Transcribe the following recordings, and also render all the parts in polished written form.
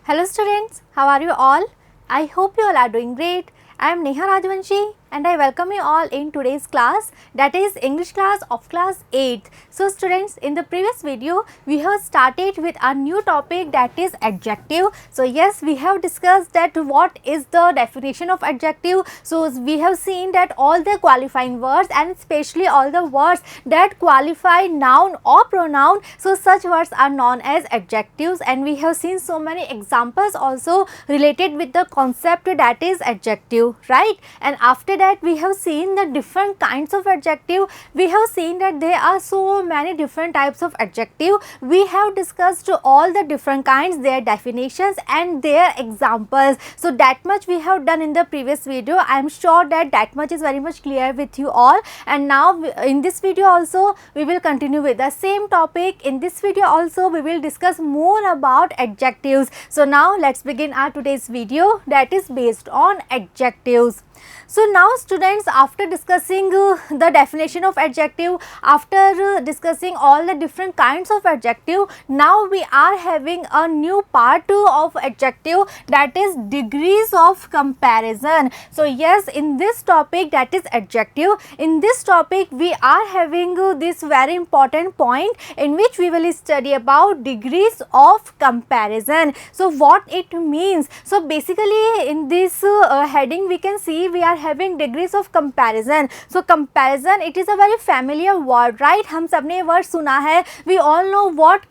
Hello students, how are you all? I hope you all are doing great. I am Neha Rajvanshi and I welcome you all in today's class, that is English class of class 8th. So students, in the previous video we have started with a new topic, that is adjective. So yes, we have discussed that what is the definition of adjective. So we have seen that all the qualifying words and especially all the words that qualify noun or pronoun, so such words are known as adjectives, and we have seen so many examples also related with the concept that is adjective, right? And after that we have seen the different kinds of adjective. We have seen that there are so many different types of adjective. We have discussed all the different kinds, their definitions and their examples. So that much we have done in the previous video. I am sure that much is very much clear with you all. And now in this video also we will continue with the same topic. In this video also we will discuss more about adjectives. So now let's begin our today's video, that is based on adjectives. So now students, after discussing the definition of adjective, after discussing all the different kinds of adjective, now we are having a new part of adjective, that is degrees of comparison. So yes, in this topic, that is adjective, in this topic we are having this very important point in which we will study about degrees of comparison. So what it means? So basically in this heading we can see we are having degrees of comparison. So comparison, it is a very familiar word, right? हम सब ने word सुना है. We all know what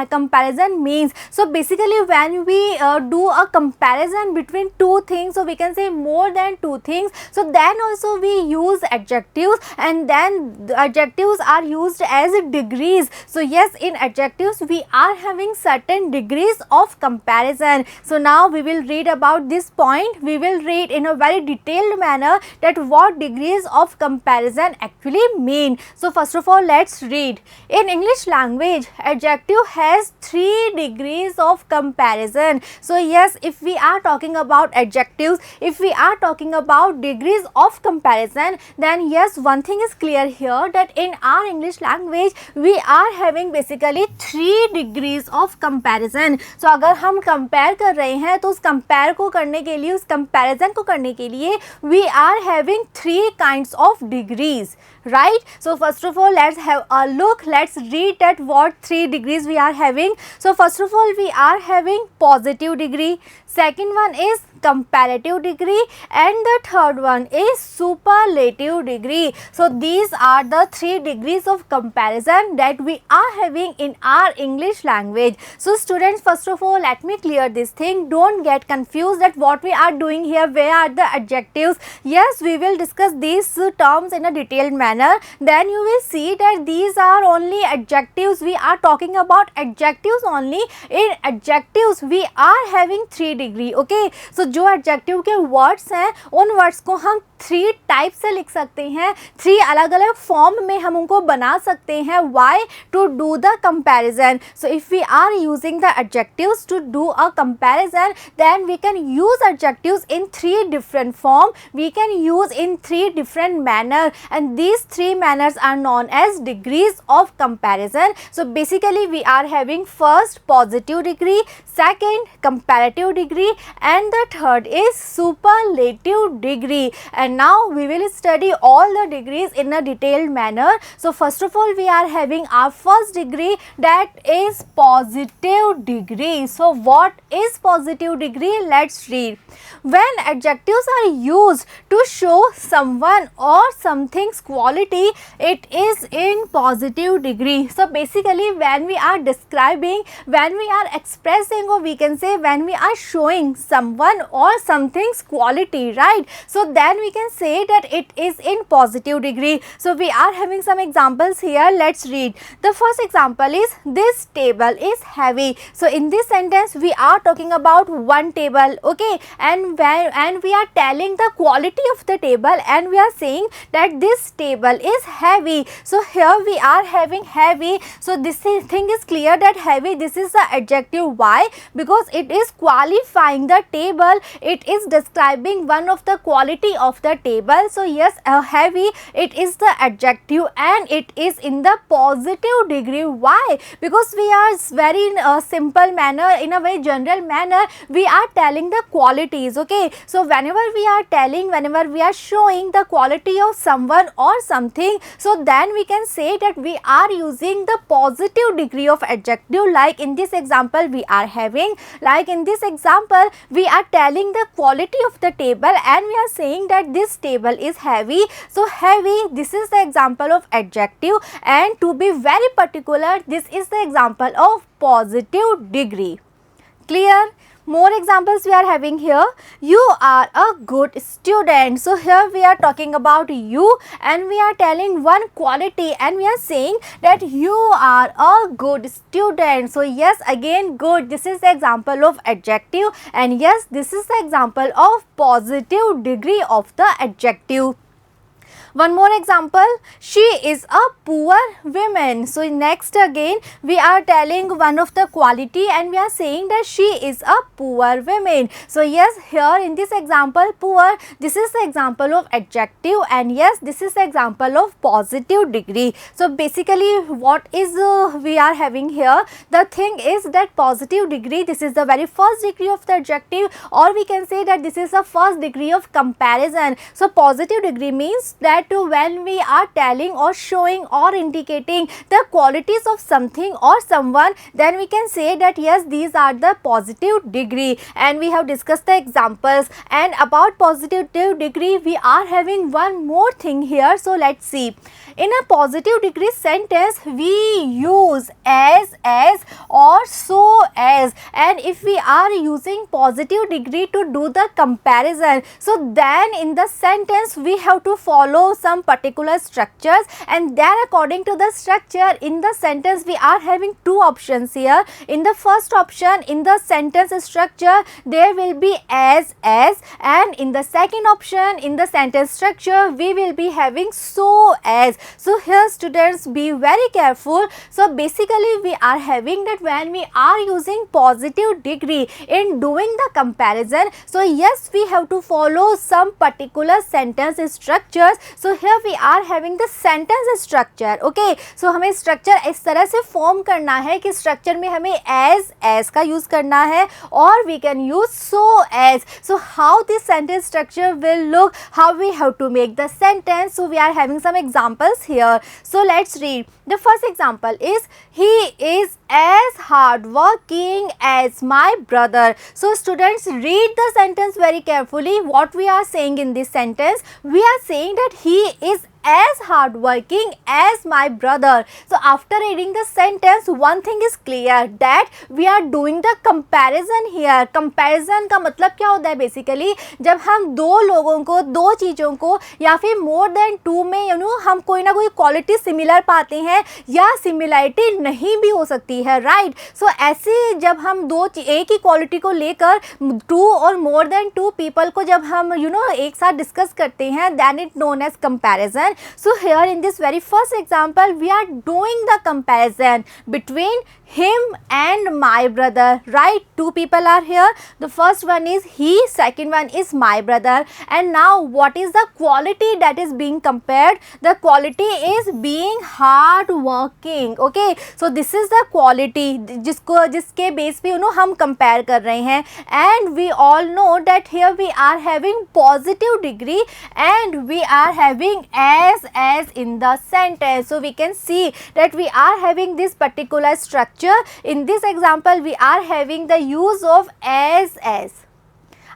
comparison means. So basically when we do a comparison between two things, so we can say more than two things, so then also we use adjectives, and then the adjectives are used as degrees. So yes, in adjectives we are having certain degrees of comparison. So now we will read about this point. We will read in a very detailed manner that what degrees of comparison actually mean. So first of all, let's read. In English language, adjective has 3 degrees of comparison. So yes, if we are talking about adjectives, if we are talking about degrees of comparison, then yes, one thing is clear here, that in our English language we are having basically 3 degrees of comparison. So अगर हम compare कर रहे हैं तो उस compare को करने के लिए, उस comparison को करने के लिए we are having 3 kinds of degrees, right? So first of all, let's have a look. Let's read that what 3 degrees we are having. So first of all, we are having positive degree, second one is comparative degree, and the third one is superlative degree. So these are the 3 degrees of comparison that we are having in our English language. So students, first of all, let me clear this thing. Don't get confused that what we are doing here, where are the adjectives. Yes, we will discuss these terms in a detailed manner. Then you will see that these are only adjectives. We are talking about adjectives only. In adjectives we are having 3 degree. Okay, so जो adjective के words हैं उन words को हम 3 type से लिख सकते हैं, 3 अलग अलग फॉर्म में हम उनको बना सकते हैं. Why? To do the comparison. So if we are using the adjectives to do a comparison, then we can use adjectives in 3 different form. We can use in 3 different manner, and these 3 manners are known as degrees of comparison. So basically we are having first positive degree, second comparative degree, and the third is superlative degree. And now we will study all the degrees in a detailed manner. So first of all, we are having our first degree, that is positive degree. So what is positive degree? Let's read. When adjectives are used to show someone or something's quality, it is in positive degree. So basically when we are describing, when we are expressing, or we can say when we are showing someone or something's quality, right? So then we can say that it is in positive degree. So we are having some examples here. Let's read. The first example is, this table is heavy. So in this sentence we are talking about one table, okay, and we are telling the quality of the table, and we are saying that this table table is heavy. So here we are having heavy. So this thing is clear that heavy, this is the adjective. Why? Because it is qualifying the table. It is describing one of the quality of the table. So yes, heavy, it is the adjective and it is in the positive degree. Why? Because we are very in a simple manner, in a very general manner, we are telling the qualities. Okay, so whenever we are telling, whenever we are showing the quality of someone or something, so then we can say that we are using the positive degree of adjective. Like in this example we are having, like in this example we are telling the quality of the table and we are saying that this table is heavy. So heavy, this is the example of adjective, and to be very particular, this is the example of positive degree. Clear? More examples we are having here. You are a good student. So here we are talking about you and we are telling one quality and we are saying that you are a good student. So yes, again good, this is the example of adjective, and yes, this is the example of positive degree of the adjective. One more example, she is a poor woman. So next again we are telling one of the quality and we are saying that she is a poor woman. So yes, here in this example poor, this is the example of adjective, and yes, this is the example of positive degree. So basically what is we are having here, the thing is that positive degree, this is the very first degree of the adjective, or we can say that this is the first degree of comparison. So positive degree means that when we are telling or showing or indicating the qualities of something or someone, then we can say that yes, these are the positive degree, and we have discussed the examples. And about positive degree, we are having one more thing here. So let's see. In a positive degree sentence, we use as or so as, and if we are using positive degree to do the comparison, so then in the sentence we have to follow some particular structures, and then according to the structure in the sentence we are having two options here. In the first option, in the sentence structure, there will be as, and in the second option, in the sentence structure, we will be having so as. So here students, be very careful. So basically we are having that when we are using positive degree in doing the comparison, so yes, we have to follow some particular sentence structures. So here we are having the sentence structure. Okay, so हमें structure इस तरह से form करना है कि structure में हमें as का use करना है, or we can use so as. So how this sentence structure will look, how we have to make the sentence. So we are having some examples here. So let's read. The first example is, he is as hardworking as my brother. So students, read the sentence very carefully. What we are saying in this sentence, we are saying that he is as hardworking as my brother. So after reading the sentence, one thing is clear that we are doing the comparison here. Comparison का मतलब क्या होता है? Basically जब हम दो लोगों को, दो चीज़ों को, या फिर more than two में हम कोई ना कोई quality similar पाते हैं, या similarity नहीं भी हो सकती है, right? So ऐसे जब हम दो एक ही quality को लेकर two और more than two people को जब हम एक साथ discuss करते हैं, then it known as comparison. So here in this very first example, we are doing the comparison between him and my brother, right? Two people are here. The first one is he, second one is my brother. And now what is the quality that is being compared? The quality is being hard working. Okay, so this is the quality जिसके base पे हम compare कर रहे हैं. And we all know that here we are having positive degree and we are having as in the sentence. So we can see that we are having this particular structure. In this example, we are having the use of as.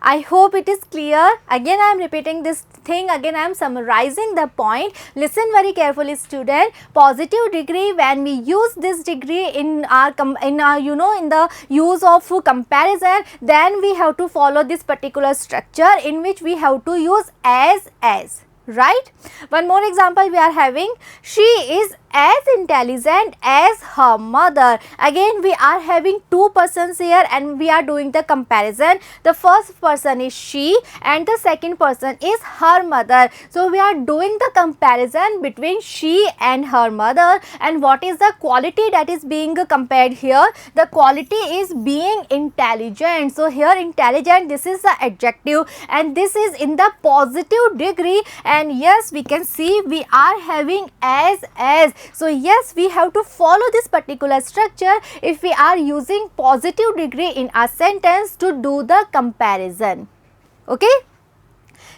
I hope it is clear. Again I am repeating this thing, again I am summarizing the point. Listen very carefully student. Positive degree, when we use this degree in our in the use of comparison, then we have to follow this particular structure in which we have to use as. right? One more example we are having, she is as intelligent as her mother. Again we are having two persons here and we are doing the comparison. The first person is she and the second person is her mother. So we are doing the comparison between she and her mother. And what is the quality that is being compared here? The quality is being intelligent. So here intelligent, this is the adjective and this is in the positive degree, and yes we can see we are having as. So yes, we have to follow this particular structure if we are using positive degree in our sentence to do the comparison. Okay.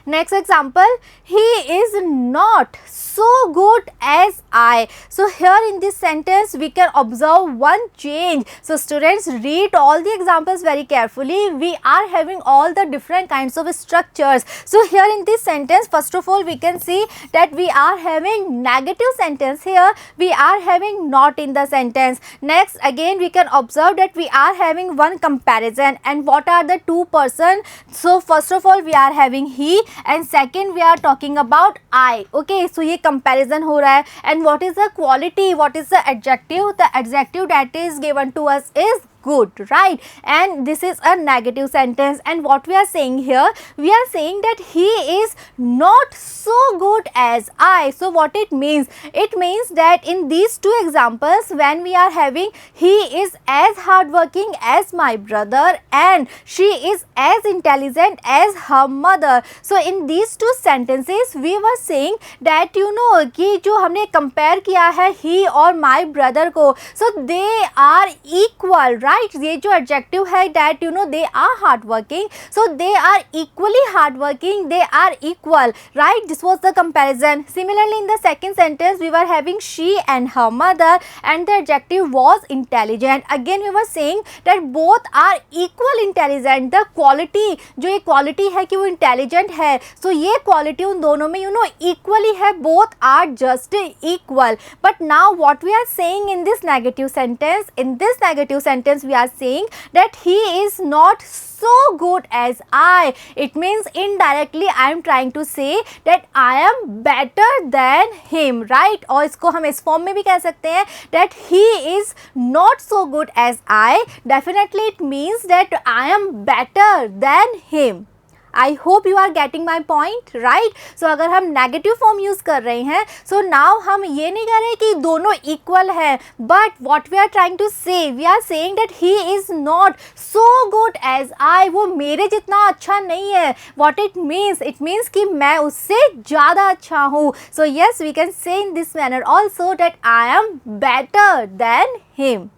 Next example, he is not so good as I. So here in this sentence we can observe one change. So students, read all the examples very carefully. We are having all the different kinds of structures. So here in this sentence, first of all we can see that we are having negative sentence here. We are having not in the sentence. Next again we can observe that we are having one comparison. And what are the two person? So first of all we are having he and second we are talking about I. Okay, so ये comparison हो रहा है. And what is the quality? What is the adjective? The adjective that is given to us is good, right? And this is a negative sentence. And what we are saying here, we are saying that he is not so good as I. So what it means? It means that in these two examples, when we are having he is as hardworking as my brother and she is as intelligent as her mother. So in these two sentences we were saying that कि जो हमने compare किया है he और my brother को, so they are equal, right? ये जो adjective है that they are hardworking, so they are equally hardworking, they are equal, right? This was the comparison. Similarly in the second sentence we were having she and her mother and the adjective was intelligent. Again we were saying that both are equal intelligent. The quality, जो ये quality है कि वो intelligent है, so ये quality उन दोनों में equally है, both are just equal. But now what we are saying in this negative sentence, we are saying that he is not so good as I. It means indirectly I am trying to say that I am better than him, right? और इसको हम इस form में भी कह सकते हैं that he is not so good as I. Definitely it means that I am better than him. I hope you are getting my point, right? So अगर हम negative form use कर रहे हैं, so now हम ये नहीं कह रहे कि दोनों equal है, but what we are trying to say, we are saying that he is not so good as I. वो मेरे जितना अच्छा नहीं है. What it means? It means कि मैं उससे ज़्यादा अच्छा हूँ. So yes, we can say in this manner also that I am better than him.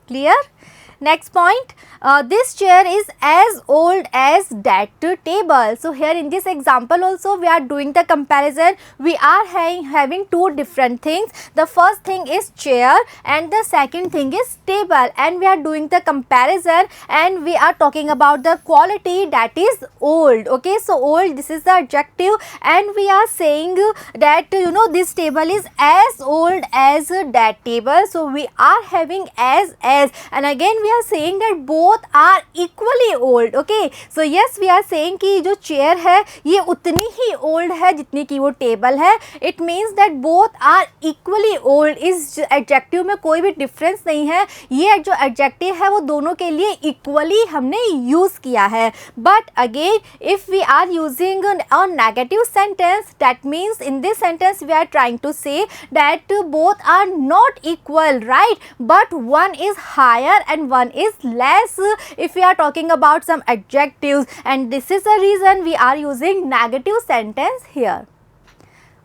Clear? Next point, this chair is as old as that table. So here in this example also we are doing the comparison. We are having two different things. The first thing is chair and the second thing is table, and we are doing the comparison and we are talking about the quality that is old. Okay, so old, this is the adjective, and we are saying that this table is as old as that table. So we are having as, and again we are saying that both are equally old. Okay, so yes we are saying कि जो chair है ये उतनी ही old है जितनी की वो table है. It means that both are equally old. इस adjective में कोई भी difference नहीं है. ये जो adjective है वो दोनों के लिए equally हमने use किया है. But again if we are using a negative sentence, that means in this sentence we are trying to say that both are not equal, right? But one is higher and one is less if we are talking about some adjectives, and this is the reason we are using negative sentence here.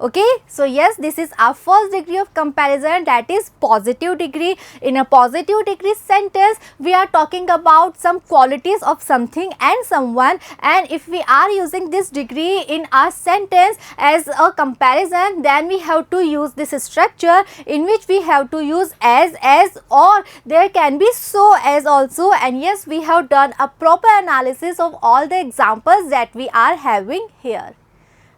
Okay, so yes, this is our first degree of comparison, that is positive degree. In a positive degree sentence we are talking about some qualities of something and someone, and if we are using this degree in our sentence as a comparison, then we have to use this structure in which we have to use as, or there can be so as also. And yes, we have done a proper analysis of all the examples that we are having here.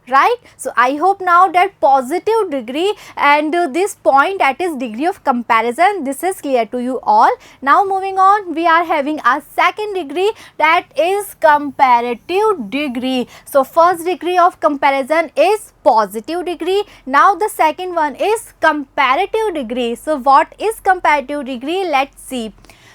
right? So I hope now that positive degree and this point, that is degree of comparison, this is clear to you all. Now moving on, we are having our second degree, that is comparative degree. So first degree of comparison is positive degree. Now the second one is comparative degree. So what is comparative degree? Let's see.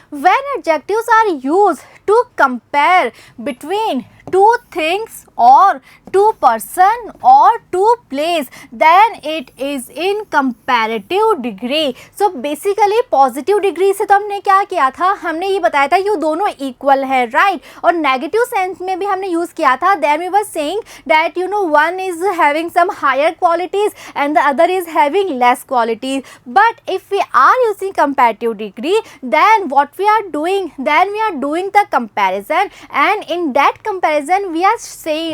When adjectives are used to compare between two things or two person or two place, then it is in comparative degree. So basically positive degree से तो हमने क्या किया था, हमने ये बताया था ये दोनों equal है, right? और negative sense में भी हमने use किया था. Then we were saying that you know one is having some higher qualities and the other is having less qualities. But if we are using comparative degree, then what we are doing? Then we are doing the comparison, and in that comparison we are saying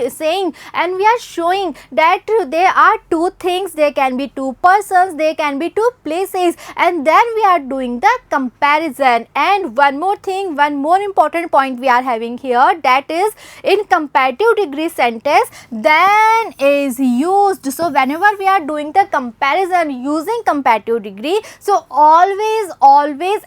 and we are showing that there are two things, there can be two persons, there can be two places, and then we are doing the comparison. And one more thing, one more important point we are having here, that is in comparative degree sentence then is used. So whenever we are doing the comparison using comparative degree, so always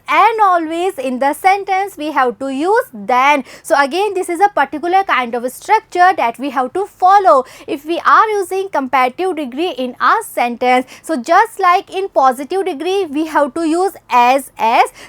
and always in the sentence we have to use then. So again this is a particular kind of structure that we have to follow if we are using comparative degree in our sentence. So just like in positive degree we have to use as,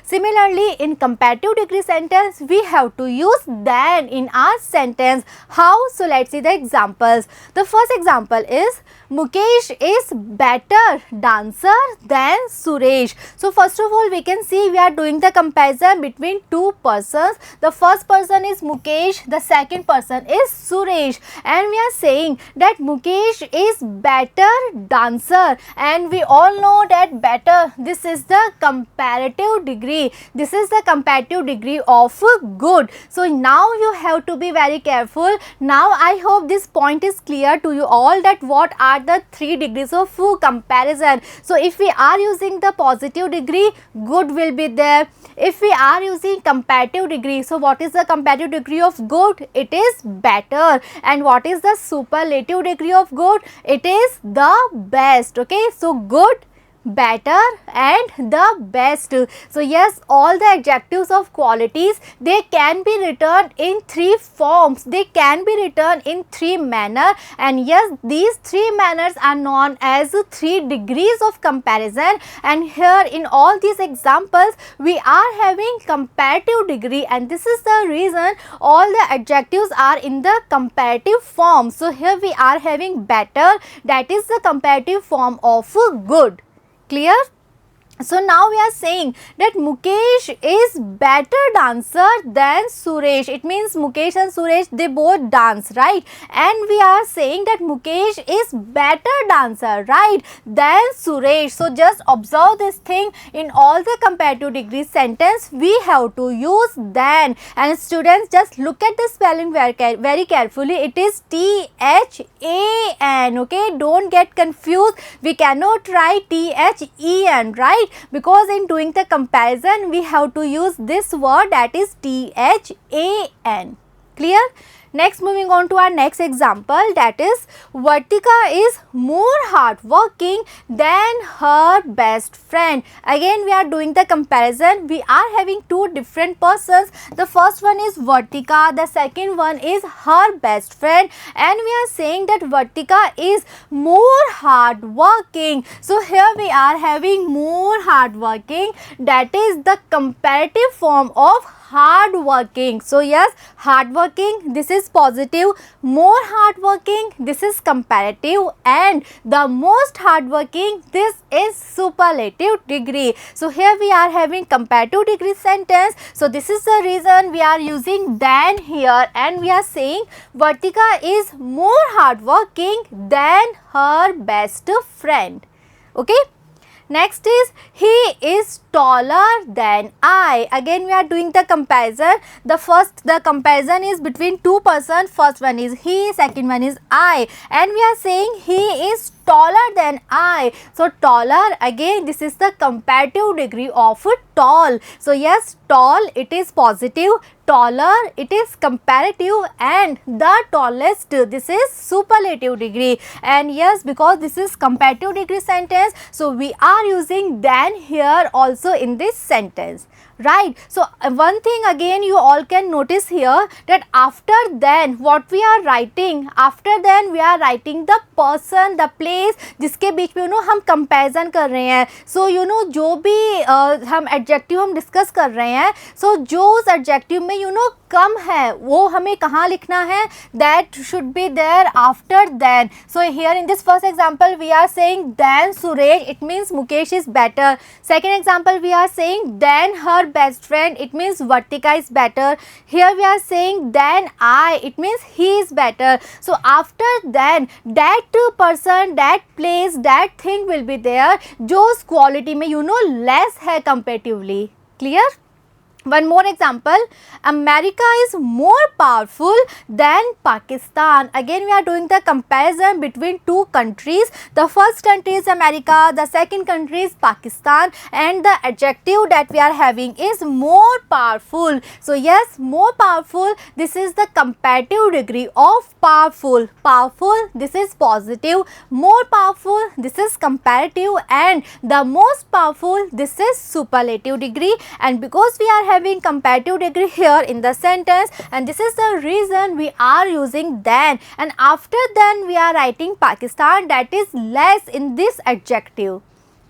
similarly in comparative degree sentence we have to use then in our sentence. How? So let's see the examples. The first example is Mukesh is better dancer than Suresh. So first of all we can see we are doing the comparison between two persons. The first person is Mukesh, the second person is Suresh, and we are saying that Mukesh is better dancer, and we all know that better, this is the comparative degree, this is the comparative degree of good. So now you have to be very careful. Now I hope this point is clear to you all that what are the three degrees of comparison. So if we are using the positive degree, good will be there. If we are using comparative degree, so what is the comparative degree of good? It is better. And what is the superlative degree of good? It is the best. Okay, so good, better and the best. So yes, all the adjectives of qualities, they can be written in three forms, they can be written in three manner, and yes, these three manners are known as three degrees of comparison. And here in all these examples we are having comparative degree, and this is the reason all the adjectives are in the comparative form. So here we are having better, that is the comparative form of good. Clear? So now we are saying that Mukesh is better dancer than Suresh. It means Mukesh and Suresh, they both dance, right? And we are saying that Mukesh is better dancer, right, than Suresh. So just observe this thing, in all the comparative degree sentence we have to use than. And students, just look at the spelling very carefully. It is THAN. Okay, don't get confused. We cannot write THEN, right? Because in doing the comparison we have to use this word, that is THAN. Clear? Next, moving on to our next example, that is Vartika is more hardworking than her best friend. Again we are doing the comparison. We are having two different persons. The first one is Vartika, the second one is her best friend, and we are saying that Vartika is more hardworking. So here we are having more hardworking, that is the comparative form of hardworking. So yes, hardworking, this is positive, more hardworking, this is comparative, and the most hardworking, this is superlative degree. So here we are having comparative degree sentence. So this is the reason we are using than here, and we are saying Vartika is more hardworking than her best friend. Okay. Next is he is taller than I. Again we are doing the comparison. The comparison is between two persons. First one is he, second one is I, and we are saying he is taller than I. So taller, again this is the comparative degree of tall. So yes, tall it is positive, taller it is comparative, and the tallest this is superlative degree. And yes, because this is comparative degree sentence, so we are using than here also in this sentence, right? So one thing again you all can notice here, that after then what we are writing, after then we are writing the person, the place जिसके बीच में हम comparison कर रहे हैं. सो जो भी हम adjective हम डिस्कस कर रहे हैं, सो जो उस एडजेक्टिव में कम है वो हमें कहाँ लिखना है, that should be there after than. So here in this first example we are saying than Suresh, it means Mukesh is better. Second example we are saying than her best friend, it means Vartika is better. Here we are saying than I, it means he is better. So after than that person, that place, that thing will be there जो उस quality में less है comparatively. Clear? One more example, America is more powerful than Pakistan. Again we are doing the comparison between two countries. The first country is America, the second country is Pakistan, and the adjective that we are having is more powerful. So yes, more powerful, this is the comparative degree of powerful. Powerful, this is positive. More powerful, this is comparative, and the most powerful, this is superlative degree. And because we are having comparative degree here in the sentence, and this is the reason we are using then, and after then we are writing Pakistan, that is less in this adjective.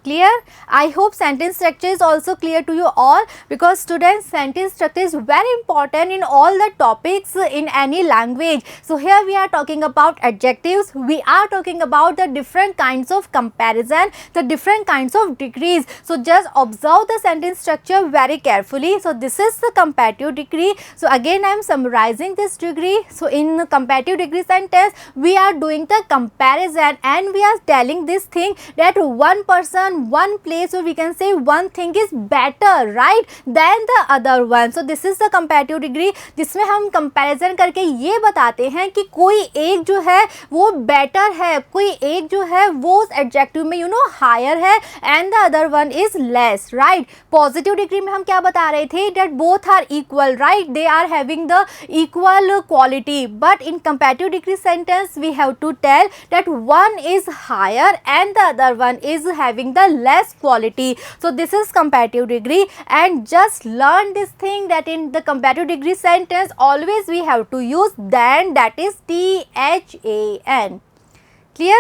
Clear? I hope sentence structure is also clear to you all, because students, sentence structure is very important in all the topics in any language. So here we are talking about adjectives, we are talking about the different kinds of comparison, the different kinds of degrees. So just observe the sentence structure very carefully. So this is the comparative degree. So again I am summarizing this degree. So in comparative degree sentence we are doing the comparison, and we are telling this thing that one person, one place, or we can say one thing is better, right, than the other one. So this is the comparative degree, जिसमें हम comparison करके ये बताते हैं कि कोई एक जो है वो better है, कोई एक जो है वो उस adjective में higher है, and the other one is less, right. Positive degree में हम क्या बता रहे थे, that both are equal, right, they are having the equal quality. But in comparative degree sentence we have to tell that one is higher and the other one is having the less quality. So this is comparative degree, and just learn this thing that in the comparative degree sentence always we have to use than, that is THAN. Clear?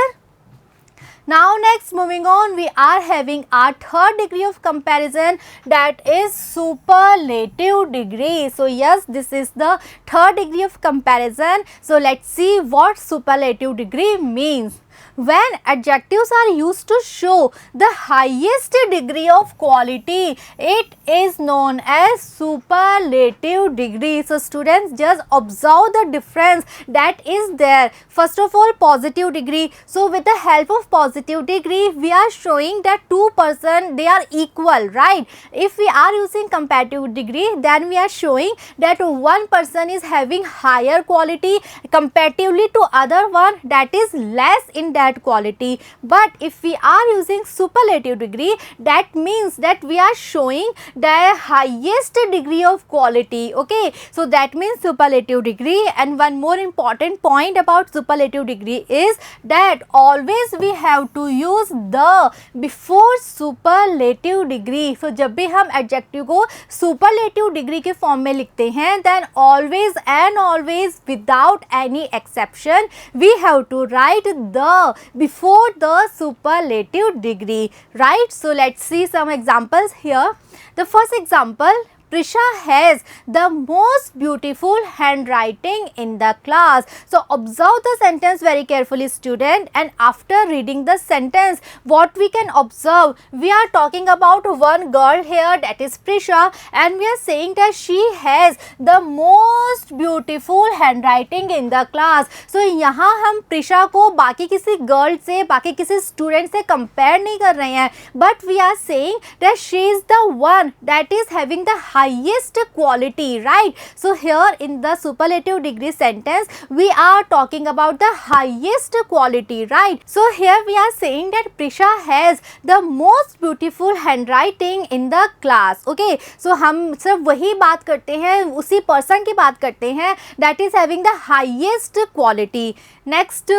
Now next, moving on, we are having our third degree of comparison, that is superlative degree. So yes, this is the third degree of comparison. So let's see what superlative degree means. When adjectives are used to show the highest degree of quality, it is known as superlative degree. So students, just observe the difference that is there. First of all, positive degree. So with the help of positive degree, we are showing that two person, they are equal, right? If we are using comparative degree, then we are showing that one person is having higher quality comparatively to other one that is less in that quality. But if we are using superlative degree, that means that we are showing the highest degree of quality. Okay, so that means superlative degree. And one more important point about superlative degree is that always we have to use the before superlative degree. So जब भी हम adjective को superlative degree के form में लिखते हैं, then always and always without any exception we have to write the before the superlative degree, right? So let's see some examples here. The first example, Prisha has the most beautiful handwriting in the class. So observe the sentence very carefully, student, and after reading the sentence, what we can observe, we are talking about one girl here, that is Prisha, and we are saying that she has the most beautiful handwriting in the class. So यहाँ हम Prisha को बाकी किसी girl से, बाकी किसी student से compare नहीं कर रहे हैं, but we are saying that she is the one that is having the highest quality, right? So here in the superlative degree sentence we are talking about the highest quality, right? So here we are saying that Prisha has the most beautiful handwriting in the class. Okay, so हम सिर्फ वही बात करते हैं, उसी person की बात करते हैं that is having the highest quality. Next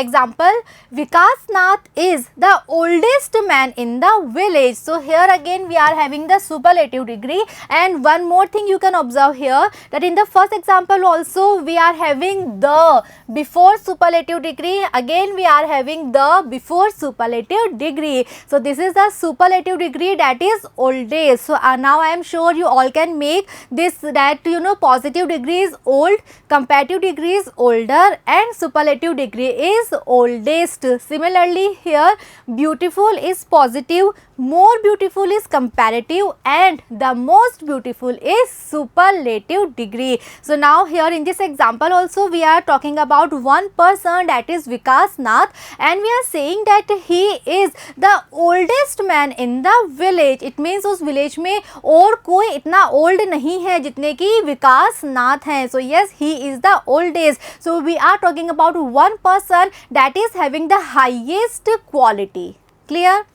example, Vikas Nath is the oldest man in the village. So here again we are having the superlative degree, and one more thing you can observe here that in the first example also we are having the before superlative degree, again we are having the before superlative degree. So this is the superlative degree, that is oldest. So now I am sure you all can make this, that you know positive degree is old, comparative degree is older, and superlative degree is oldest. Similarly here beautiful is positive, more beautiful is comparative, and the most beautiful is superlative degree. So now here in this example also we are talking about one person, that is Vikas Nath, and we are saying that he is the oldest man in the village. It means उस village में और कोई इतना old नहीं है जितने की विकास नाथ हैं. So yes, he is the oldest. So we are talking about one person that is having the highest quality. Clear?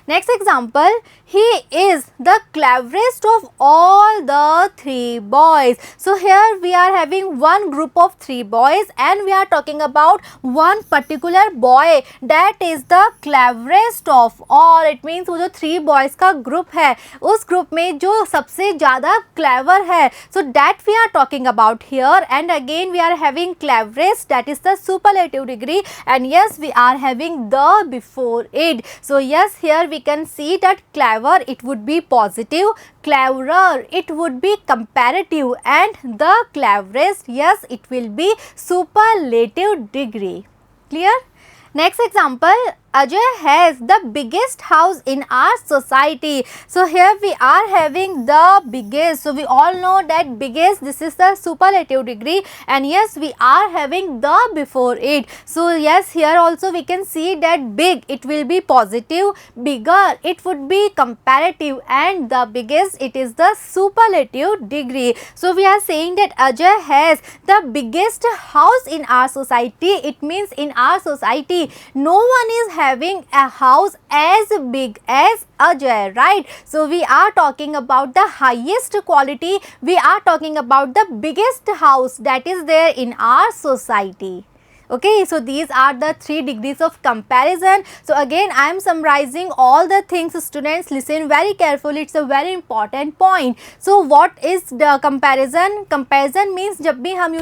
Next example, he is the cleverest of all the three boys. So here we are having one group of three boys, and we are talking about one particular boy that is the cleverest of all. It means वो जो three boys का group है, उस group में जो सबसे ज़्यादा clever है, so that we are talking about here. And again we are having cleverest, that is the superlative degree, and yes we are having the before it. So yes, here we can see that clever it would be positive, cleverer it would be comparative, and the cleverest, yes, it will be superlative degree. Clear? Next example, Ajay has the biggest house in our society. So here we are having the biggest. So we all know that biggest, this is the superlative degree, and yes we are having the before it. So yes, here also we can see that big it will be positive, bigger it would be comparative, and the biggest it is the superlative degree. So we are saying that Ajay has the biggest house in our society. It means in our society no one is having a house as big as Ajay, right? So we are talking about the highest quality, we are talking about the biggest house that is there in our society. Okay, so these are the three degrees of comparison. So again I am summarizing all the things. Students, listen very carefully, it's a very important point. So what is the comparison? Comparison means जब भी हम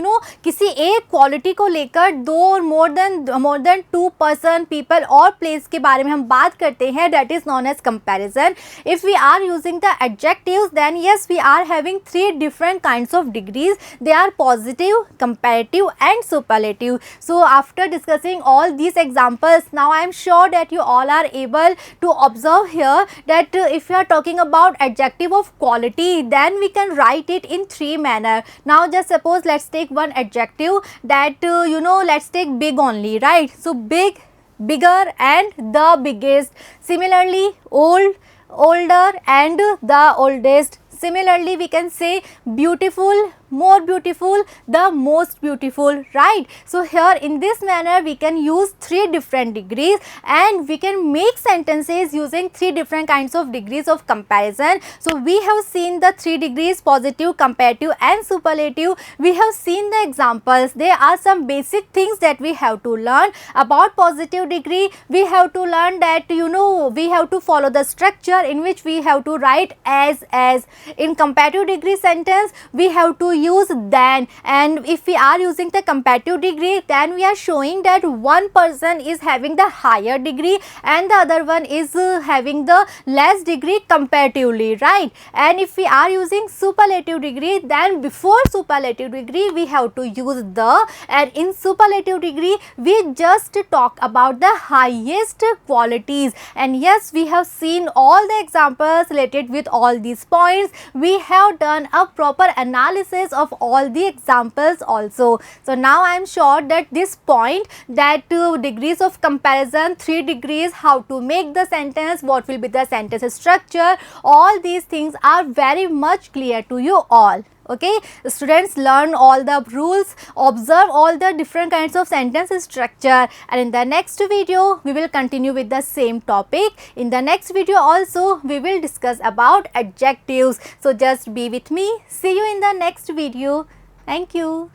किसी एक quality को लेकर दो more than two person, people और place के बारे में हम बात करते हैं, that is known as comparison. If we are using the adjectives, then yes we are having three different kinds of degrees. They are positive, comparative, and superlative. So after discussing all these examples, now I am sure that you all are able to observe here that if you are talking about adjective of quality, then we can write it in three manner. Now just suppose let's take one adjective that let's take big only, right? So big, bigger, and the biggest. Similarly old, older, and the oldest. Similarly we can say beautiful, more beautiful, the most beautiful, right? So here in this manner we can use three different degrees, and we can make sentences using three different kinds of degrees of comparison. So we have seen the three degrees: positive, comparative, and superlative. We have seen the examples. There are some basic things that we have to learn about positive degree. We have to learn that we have to follow the structure in which we have to write as. In comparative degree sentence we have to use than, and if we are using the comparative degree, then we are showing that one person is having the higher degree and the other one is having the less degree comparatively, right? And if we are using superlative degree, then before superlative degree we have to use the, and in superlative degree we just talk about the highest qualities. And yes, we have seen all the examples related with all these points. we have done a proper analysis of all the examples also. So now I am sure that this point, that degrees of comparison, 3 degrees, how to make the sentence, what will be the sentence structure, all these things are very much clear to you all. Okay, students, learn all the rules, observe all the different kinds of sentence structure, and in the next video we will continue with the same topic. In the next video also we will discuss about adjectives. So just be with me. See you in the next video. Thank you.